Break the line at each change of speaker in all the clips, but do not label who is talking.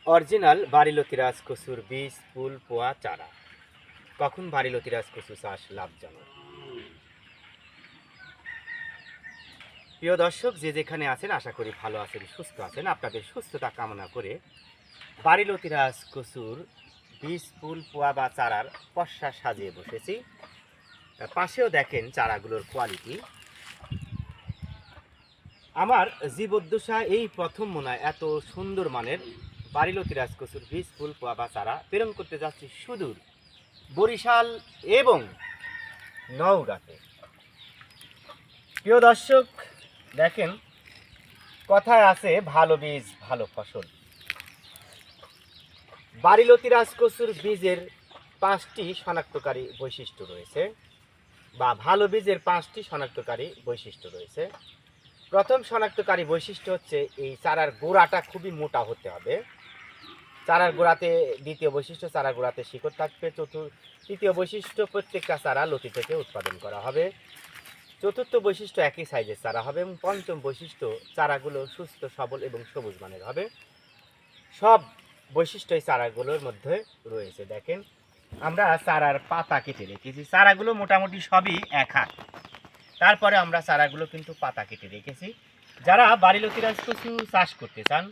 Original বাড়িলতি রাজকচুর বীজ, ফুল, পোয়া, চারা। কখন বাড়িলতি রাজকচু চাষ লাভজনক? প্রিয় দর্শক, যে যেখানে আছেন আশা করি ভালো আছেন, সুস্থ আছেন। আপনাদের সুস্থতা কামনা করে বাড়িলতি রাজকচুর বীজ, ফুল, পোয়া বা চারার পসরা সাজিয়ে বসেছি। পাশেও দেখেন চারাগুলোর কোয়ালিটি। আমার জীবদ্দশায় এই প্রথম মনে হয় এত সুন্দর মানের বাড়িলতি রাজকচুর বীজ, ফুল, পোয়া বা চারা প্রেরণ করতে যাচ্ছি সুদূর বরিশাল এবং নওগাঁতে। প্রিয় দর্শক, দেখেন কথায় আছে ভালো বীজ ভালো ফসল। বাড়িলতি রাজকচুর বীজের 5টি শনাক্তকারী বৈশিষ্ট্য রয়েছে, বা ভালো বীজের 5টি শনাক্তকারী বৈশিষ্ট্য রয়েছে। প্রথম শনাক্তকারী বৈশিষ্ট্য হচ্ছে এই চারার গোড়াটা খুবই মোটা হতে হবে। চারার গোড়াতে, দ্বিতীয় বৈশিষ্ট্য, চারার গোড়াতে শিকড় থাকবে। তৃতীয় বৈশিষ্ট্য, প্রত্যেকটা চারা লতি থেকে উৎপাদন করা হবে। চতুর্থ বৈশিষ্ট্য, একই সাইজের চারা হবে। এবং পঞ্চম বৈশিষ্ট্য, চারাগুলো সুস্থ সবল এবং সবুজ মানের হবে। সব বৈশিষ্ট্য এই চারাগুলোর মধ্যে রয়েছে। দেখেন আমরা চারার পাতা কেটে রেখেছি, চারাগুলো মোটামুটি সবই এক হাত। তারপরে আমরা চারাগুলো কিন্তু পাতা কেটে রেখেছি। যারা বাড়িলতি রাজকচু চাষ করতে চান,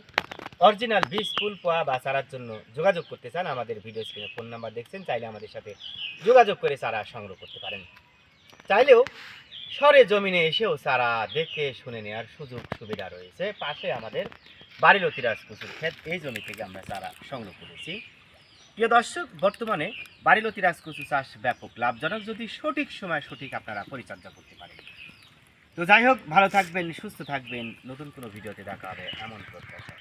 অরিজিনাল বীজ, ফুল, পোয়া বা চারার জন্য যোগাযোগ করতে চান, আমাদের ভিডিও স্ক্রিনে ফোন নাম্বার দেখছেন, চাইলে আমাদের সাথে যোগাযোগ করে চারা সংগ্রহ করতে পারেন। চাইলেও সরে জমিনে এসেও চারা দেখে শুনে নেওয়ার সুযোগ সুবিধা রয়েছে। পাশে আমাদের বাড়িলতি রাজকচুর ক্ষেত, এই জমি থেকে আমরা চারা সংগ্রহ করেছি। প্রিয় দর্শক, বর্তমানে বাড়িলতি রাজকচু চাষ ব্যাপক লাভজনক, যদি সঠিক সময় সঠিক আপনারা পরিচর্যা করতে পারেন। তো যাই হোক, ভালো থাকবেন, সুস্থ থাকবেন। নতুন কোনো ভিডিওতে দেখা হবে এমন প্রত্যাশা।